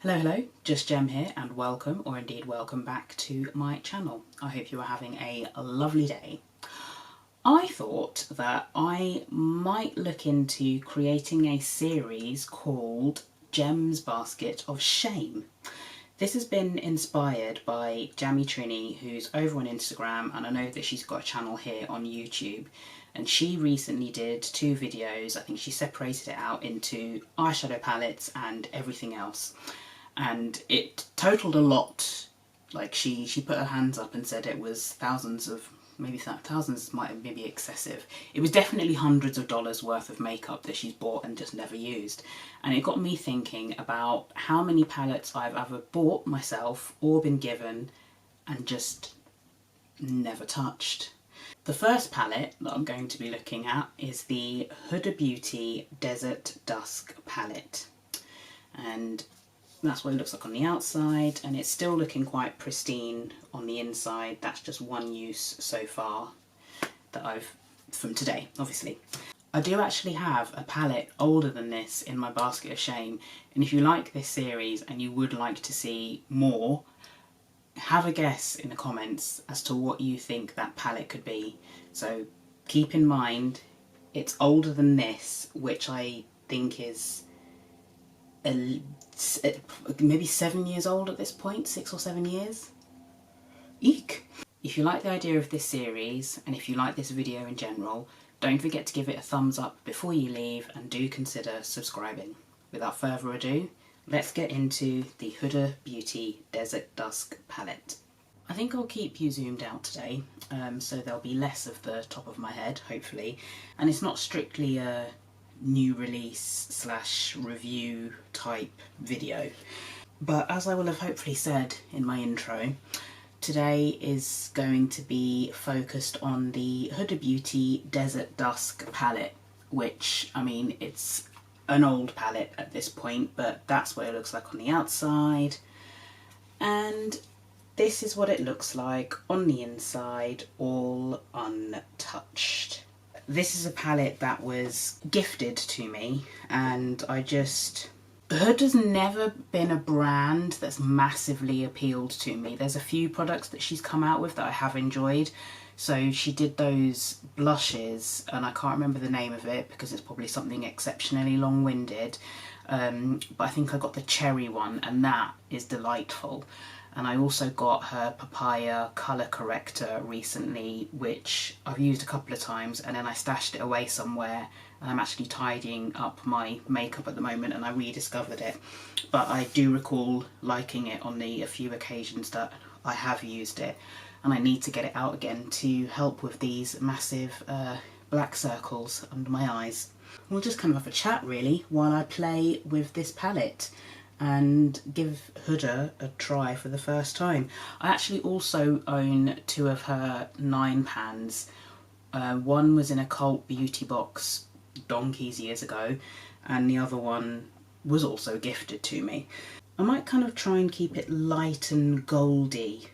Hello, hello, Just Gem here and welcome, or indeed welcome back to my channel. I hope you are having a lovely day. I thought that I might look into creating a series called Gem's Basket of Shame. This has been inspired by Jamie Trini, who's over on Instagram, and I know that she's got a channel here on YouTube. And she recently did 2 videos. I think she separated it out into eyeshadow palettes and everything else. And it totaled a lot. Like she put her hands up and said it was thousands of, maybe thousands might be excessive. It was definitely hundreds of dollars worth of makeup that she's bought and just never used. And it got me thinking about how many palettes I've either bought myself or been given and just never touched. The first palette that I'm going to be looking at is the Huda Beauty Desert Dusk palette. And that's what it looks like on the outside, and it's still looking quite pristine on the inside. That's just one use so far that from today, obviously. I do actually have a palette older than this in my basket of shame, and if you like this series and you would like to see more, have a guess in the comments as to what you think that palette could be. So keep in mind it's older than this, which I think is maybe 7 years old at this point, 6 or 7 years. Eek! If you like the idea of this series, and if you like this video in general, don't forget to give it a thumbs up before you leave, and do consider subscribing. Without further ado, let's get into the Huda Beauty Desert Dusk palette. I think I'll keep you zoomed out today, so there'll be less of the top of my head, hopefully, and it's not strictly a new release / review type video. But as I will have hopefully said in my intro, today is going to be focused on the Huda Beauty Desert Dusk palette, which, I mean, it's an old palette at this point, but that's what it looks like on the outside. And this is what it looks like on the inside, all untouched. This is a palette that was gifted to me, and Huda's never been a brand that's massively appealed to me. There's a few products that she's come out with that I have enjoyed. So she did those blushes, and I can't remember the name of it because it's probably something exceptionally long-winded, but I think I got the cherry one, and that is delightful. And I also got her papaya colour corrector recently, which I've used a couple of times, and then I stashed it away somewhere, and I'm actually tidying up my makeup at the moment, and I rediscovered it. But I do recall liking it on the few occasions that I have used it, and I need to get it out again to help with these massive black circles under my eyes. We'll just kind of have a chat really while I play with this palette and give Huda a try for the first time. I actually also own 2 of her 9 pans. One was in a cult beauty box donkeys years ago, and the other one was also gifted to me. I might kind of try and keep it light and goldy,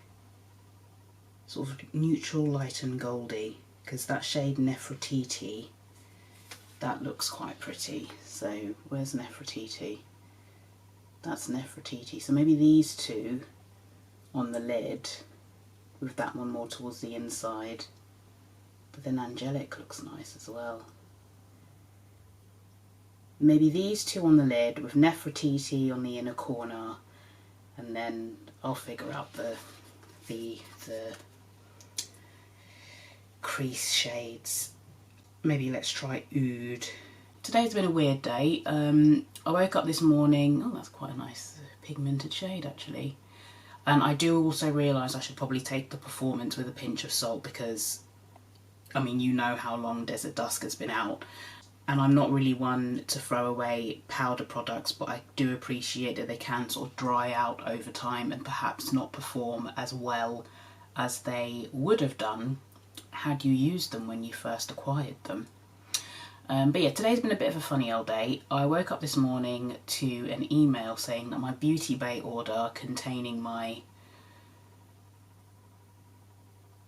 sort of neutral light and goldy, because that shade Nefertiti, that looks quite pretty. So where's Nefertiti? That's Nefertiti. So maybe these 2 on the lid, with that one more towards the inside. But then Angelic looks nice as well. Maybe these 2 on the lid with Nefertiti on the inner corner, and then I'll figure out the crease shades. Maybe let's try Oud. Today's been a weird day. I woke up this morning, oh that's quite a nice pigmented shade actually, and I do also realise I should probably take the performance with a pinch of salt, because I mean, you know how long Desert Dusk has been out, and I'm not really one to throw away powder products, but I do appreciate that they can sort of dry out over time and perhaps not perform as well as they would have done had you used them when you first acquired them. But yeah, today's been a bit of a funny old day. I woke up this morning to an email saying that my Beauty Bay order containing my...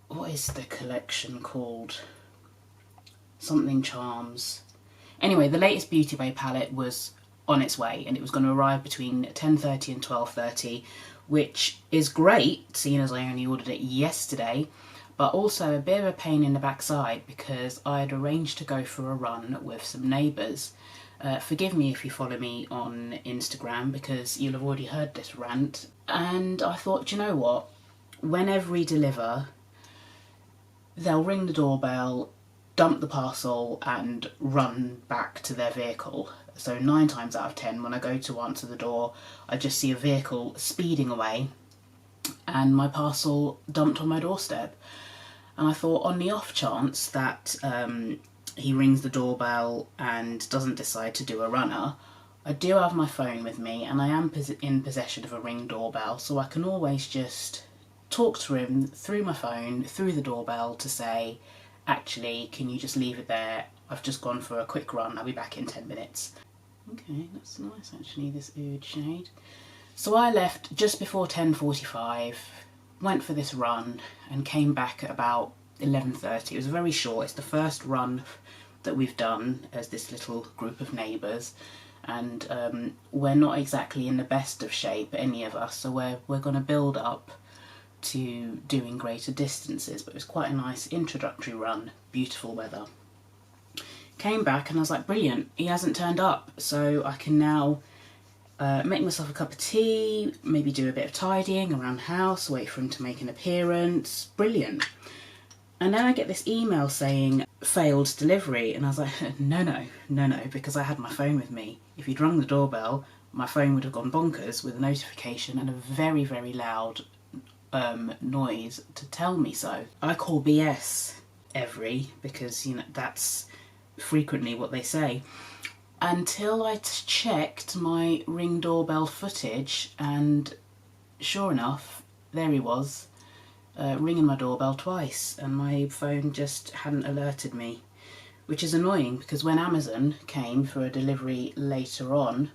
what is the collection called? Something Charms. Anyway, the latest Beauty Bay palette was on its way, and it was going to arrive between 10:30 and 12:30, which is great seeing as I only ordered it yesterday, but also a bit of a pain in the backside because I had arranged to go for a run with some neighbours. Forgive me if you follow me on Instagram because you'll have already heard this rant, and I thought, you know what, whenever we deliver, they'll ring the doorbell, dump the parcel and run back to their vehicle. So 9 times out of 10 when I go to answer the door, I just see a vehicle speeding away and my parcel dumped on my doorstep. And I thought, on the off chance that he rings the doorbell and doesn't decide to do a runner, I do have my phone with me and I am in possession of a Ring doorbell, so I can always just talk to him through my phone, through the doorbell, to say, actually, can you just leave it there? I've just gone for a quick run, I'll be back in 10 minutes. Okay, that's nice actually, this oud shade. So I left just before 10:45, went for this run and came back at about 11:30. It was very short. It's the first run that we've done as this little group of neighbours, and we're not exactly in the best of shape, any of us, so we're going to build up to doing greater distances. But it was quite a nice introductory run, beautiful weather. Came back and I was like, brilliant, he hasn't turned up, so I can now make myself a cup of tea, maybe do a bit of tidying around the house, wait for him to make an appearance. Brilliant. And then I get this email saying failed delivery, and I was like, no, because I had my phone with me. If you'd rung the doorbell, my phone would have gone bonkers with a notification and a very, very loud noise to tell me so. I call BS because, you know, that's frequently what they say, until I checked my Ring doorbell footage, and sure enough, there he was, ringing my doorbell twice, and my phone just hadn't alerted me, which is annoying because when Amazon came for a delivery later on,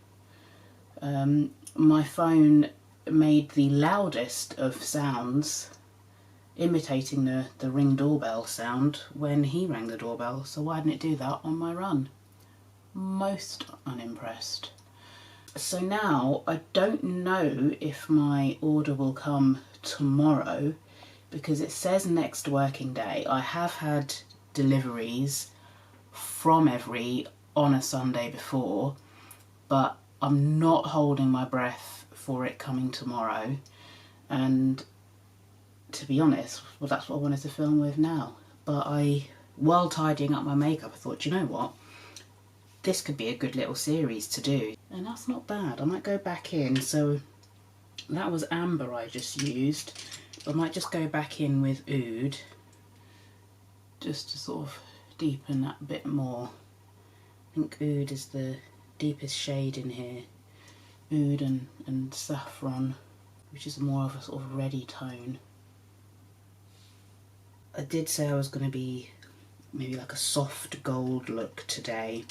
my phone made the loudest of sounds, imitating the Ring doorbell sound when he rang the doorbell. So why didn't it do that on my run? Most unimpressed. So now I don't know if my order will come tomorrow because it says next working day. I have had deliveries from Every on a Sunday before, but I'm not holding my breath for it coming tomorrow. And to be honest, well, that's what I wanted to film with now. But while tidying up my makeup, I thought, you know what? This could be a good little series to do. And that's not bad. I might go back in. So that was amber I just used. I might just go back in with oud, just to sort of deepen that a bit more. I think oud is the deepest shade in here. Oud and saffron, which is more of a sort of reddy tone. I did say I was going to be maybe like a soft gold look today.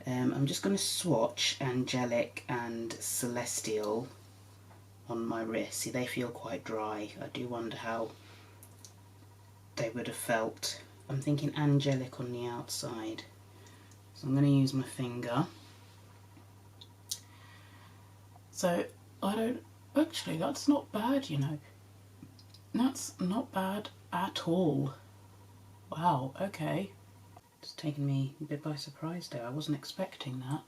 I'm just going to swatch Angelic and Celestial on my wrist. See, they feel quite dry. I do wonder how they would have felt. I'm thinking Angelic on the outside. So I'm going to use my finger. So actually that's not bad, you know. That's not bad at all. Wow, okay. It's taken me a bit by surprise there. I wasn't expecting that.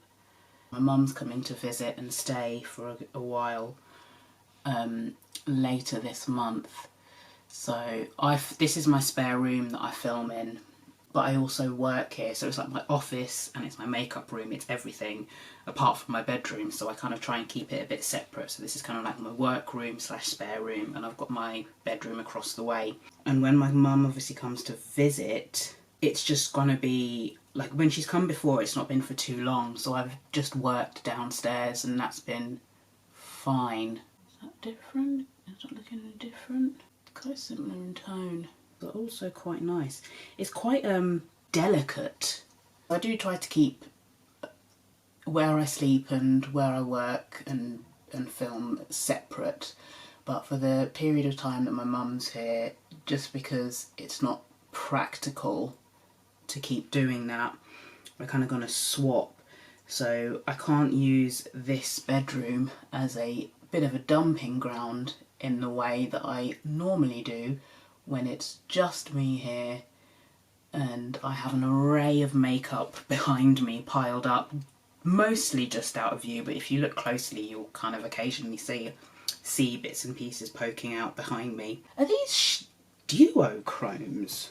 My mum's coming to visit and stay for a while later this month. So this is my spare room that I film in, but I also work here, so it's like my office and it's my makeup room, it's everything apart from my bedroom, so I kind of try and keep it a bit separate. So this is kind of like my work room slash spare room, and I've got my bedroom across the way. And when my mum obviously comes to visit, it's just gonna be, like when she's come before, it's not been for too long, so I've just worked downstairs and that's been fine. Is that different? Is that looking any different? It's quite similar in tone, but also quite nice. It's quite delicate. I do try to keep where I sleep and where I work and film separate, but for the period of time that my mum's here, just because it's not practical to keep doing that, we're kind of going to swap. So I can't use this bedroom as a bit of a dumping ground in the way that I normally do when it's just me here and I have an array of makeup behind me piled up, mostly just out of view, but if you look closely you'll kind of occasionally see bits and pieces poking out behind me. Are these duochromes?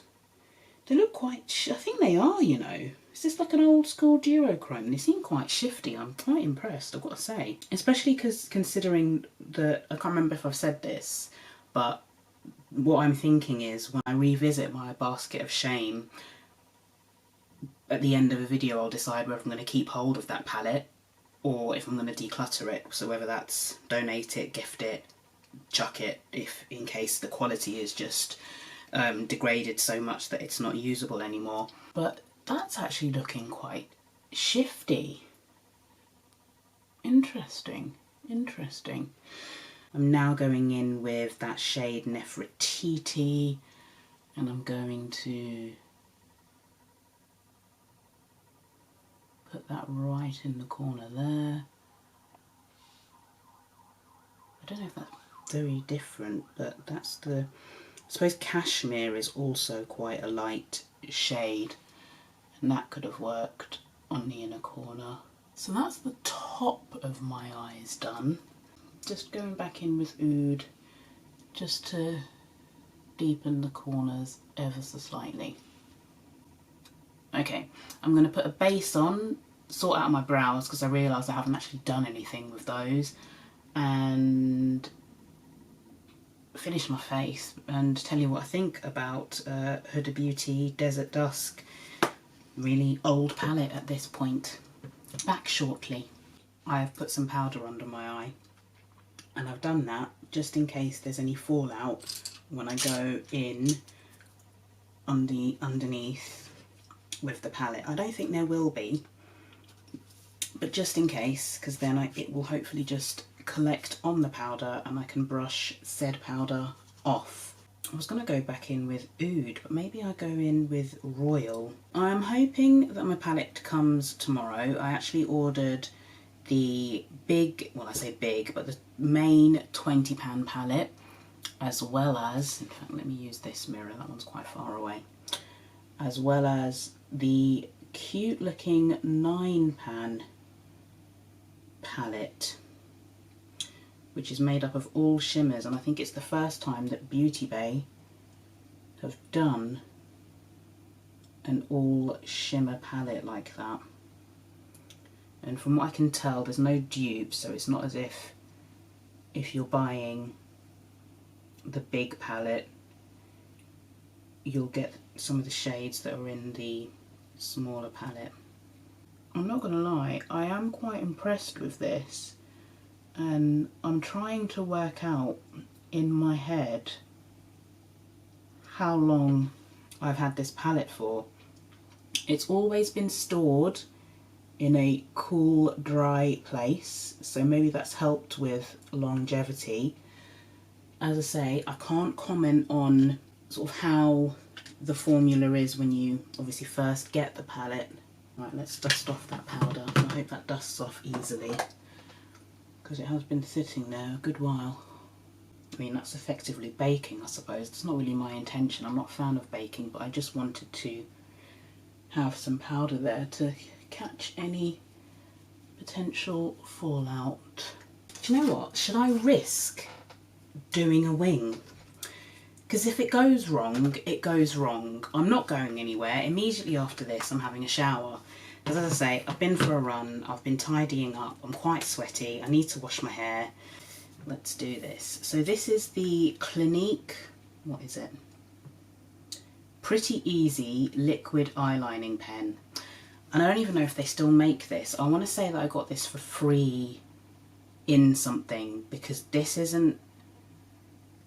They look quite, I think they are, you know. Is this like an old school duochrome? They seem quite shifty. I'm quite impressed, I've got to say. Especially because considering that, I can't remember if I've said this, but what I'm thinking is when I revisit my basket of shame, at the end of the video I'll decide whether I'm going to keep hold of that palette or if I'm going to declutter it. So whether that's donate it, gift it, chuck it, if in case the quality is just degraded so much that it's not usable anymore. But that's actually looking quite shifty. Interesting, interesting. I'm now going in with that shade Nefertiti, and I'm going to put that right in the corner there. I don't know if that's very different, but that's the... I suppose Cashmere is also quite a light shade, and that could have worked on the inner corner. So that's the top of my eyes done. Just going back in with Oud just to deepen the corners ever so slightly. Okay, I'm going to put a base on, sort out my brows because I realised I haven't actually done anything with those, and finish my face and tell you what I think about Huda Beauty Desert Dusk. Really old palette at this point. Back shortly. I have put some powder under my eye, and I've done that just in case there's any fallout when I go in underneath with the palette. I don't think there will be, but just in case, because then it will hopefully just collect on the powder and I can brush said powder off. I was going to go back in with Oud, but maybe I go in with Royal. I'm hoping that my palette comes tomorrow. I actually ordered the big, well I say big, but the main 20 pan palette, as well as, in fact let me use this mirror, that one's quite far away, as well as the cute looking 9 pan palette, which is made up of all shimmers, and I think it's the first time that Beauty Bay have done an all shimmer palette like that. And from what I can tell, there's no dupes, so it's not as if you're buying the big palette, you'll get some of the shades that are in the smaller palette. I'm not gonna lie, I am quite impressed with this, and I'm trying to work out in my head how long I've had this palette for. It's always been stored in a cool, dry place, so maybe that's helped with longevity. As I say, I can't comment on sort of how the formula is when you obviously first get the palette. Right, let's dust off that powder. I hope that dusts off easily, because it has been sitting there a good while. I mean, that's effectively baking, I suppose. It's not really my intention. I'm not a fan of baking, but I just wanted to have some powder there to catch any potential fallout. Do you know what? Should I risk doing a wing? Because if it goes wrong, it goes wrong. I'm not going anywhere. Immediately after this, I'm having a shower. Because as I say, I've been for a run, I've been tidying up, I'm quite sweaty, I need to wash my hair. Let's do this. So this is the Clinique, what is it? Pretty Easy Liquid Eyelining Pen. And I don't even know if they still make this. I want to say that I got this for free in something, because this isn't,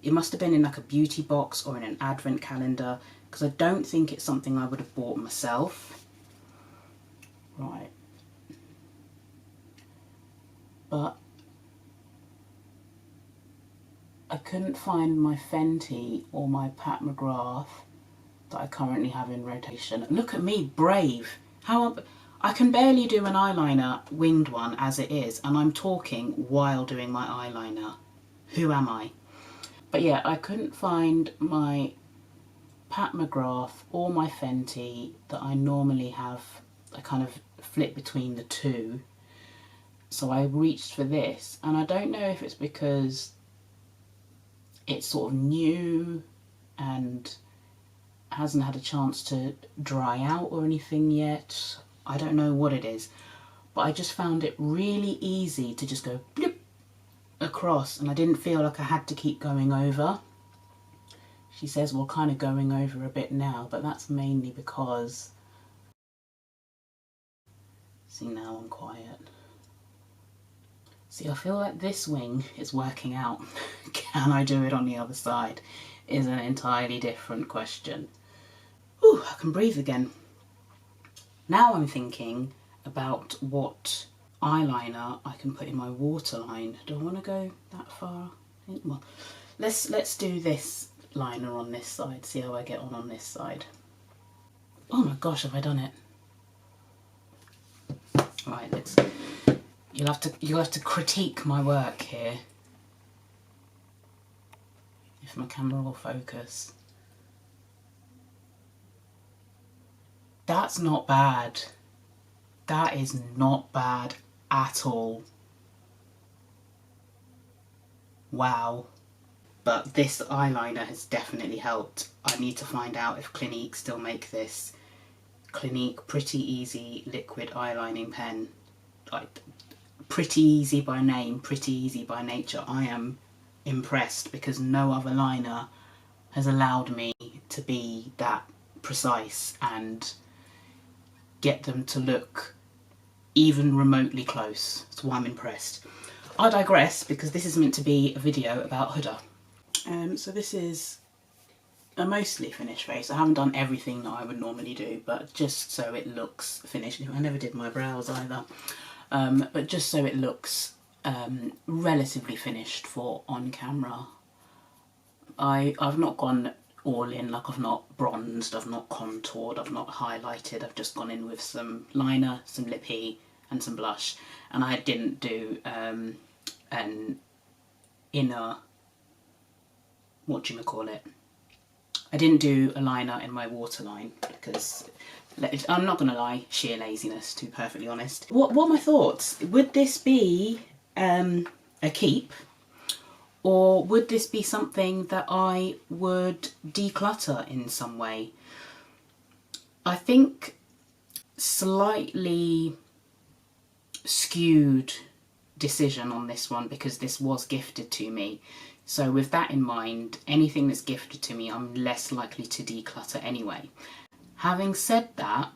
it must have been in like a beauty box or in an advent calendar, because I don't think it's something I would have bought myself. Right. But I couldn't find my Fenty or my Pat McGrath that I currently have in rotation. Look at me, brave. I can barely do an eyeliner, winged one, as it is, and I'm talking while doing my eyeliner. Who am I? But yeah, I couldn't find my Pat McGrath or my Fenty that I normally have. I kind of flip between the two. So I reached for this, and I don't know if it's because it's sort of new and hasn't had a chance to dry out or anything yet. I don't know what it is, but I just found it really easy to just go bloop across, and I didn't feel like I had to keep going over. She says we're kind of going over a bit now, but that's mainly because, see, now I'm quiet. See, I feel like this wing is working out. Can I do it on the other side is an entirely different question. Ooh, I can breathe again. Now I'm thinking about what eyeliner I can put in my waterline. Do I want to go that far? Well, let's do this liner on this side, see how I get on this side. Oh my gosh, have I done it? Right, you'll have to critique my work here. If my camera will focus. That's not bad. That is not bad at all. Wow. But this eyeliner has definitely helped. I need to find out if Clinique still make this. Clinique Pretty Easy Liquid Eyelining Pen. Like, pretty easy by name, pretty easy by nature. I am impressed because no other liner has allowed me to be that precise and get them to look even remotely close. That's why I'm impressed. I digress, because this is meant to be a video about Huda. So this is a mostly finished face. I haven't done everything that I would normally do, but just so it looks finished. I never did my brows either. But just so it looks relatively finished for on camera. I've not gone all in, like I've not bronzed, I've not contoured, I've not highlighted, I've just gone in with some liner, some lippy and some blush, and I didn't do an inner, whatchamacallit, I didn't do a liner in my waterline because, I'm not going to lie, sheer laziness, to be perfectly honest. What are my thoughts? Would this be a keep? Or would this be something that I would declutter in some way? I think slightly skewed decision on this one because this was gifted to me. So with that in mind, anything that's gifted to me, I'm less likely to declutter anyway. Having said that,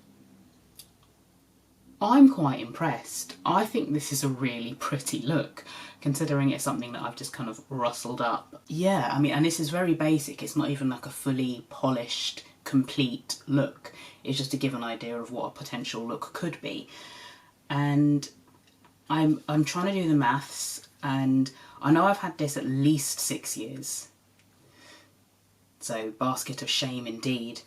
I'm quite impressed. I think this is a really pretty look, considering it's something that I've just kind of rustled up. Yeah, I mean, and this is very basic. It's not even like a fully polished, complete look. It's just to give an idea of what a potential look could be. And I'm trying to do the maths, and I know I've had this at least 6 years. So, basket of shame indeed.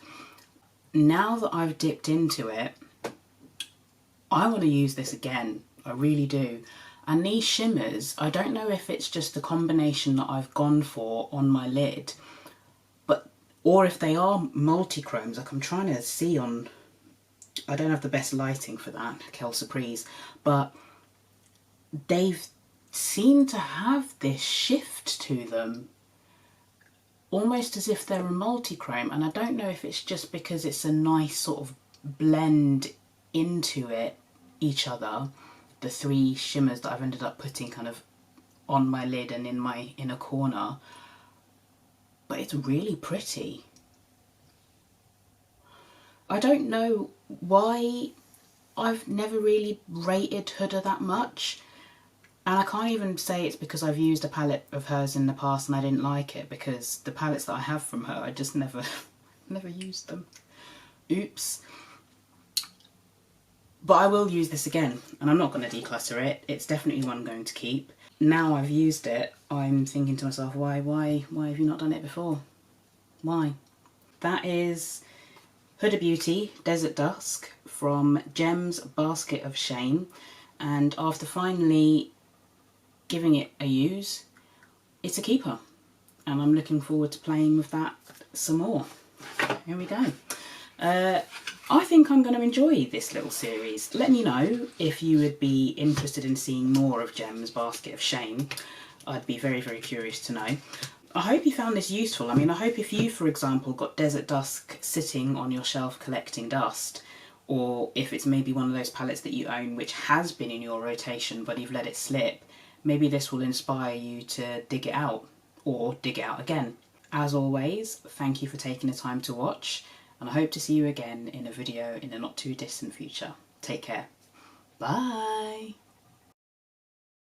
Now that I've dipped into it, I want to use this again. I really do. And these shimmers, I don't know if it's just the combination that I've gone for on my lid, or if they are multi-chromes. Like, I'm trying to see on, I don't have the best lighting for that, quelle surprise, but they've seemed to have this shift to them, almost as if they're a multi-chrome, and I don't know if it's just because it's a nice sort of blend into each other, the three shimmers that I've ended up putting kind of on my lid and in my inner corner, but it's really pretty. I don't know why I've never really rated Huda that much, and I can't even say it's because I've used a palette of hers in the past and I didn't like it, because the palettes that I have from her, I just never used them. Oops. But I will use this again, and I'm not going to declutter it. It's definitely one I'm going to keep. Now I've used it, I'm thinking to myself, why have you not done it before? Why? That is Huda Beauty Desert Dusk from Gem's Basket of Shame, and after finally giving it a use, it's a keeper, and I'm looking forward to playing with that some more. Here we go. I think I'm going to enjoy this little series. Let me know if you would be interested in seeing more of Gem's Basket of Shame. I'd be very, very curious to know. I hope you found this useful. I mean, I hope if you, for example, got Desert Dusk sitting on your shelf collecting dust, or if it's maybe one of those palettes that you own which has been in your rotation but you've let it slip, maybe this will inspire you to dig it out, or dig it out again. As always, thank you for taking the time to watch, and I hope to see you again in a video in the not too distant future. Take care. Bye!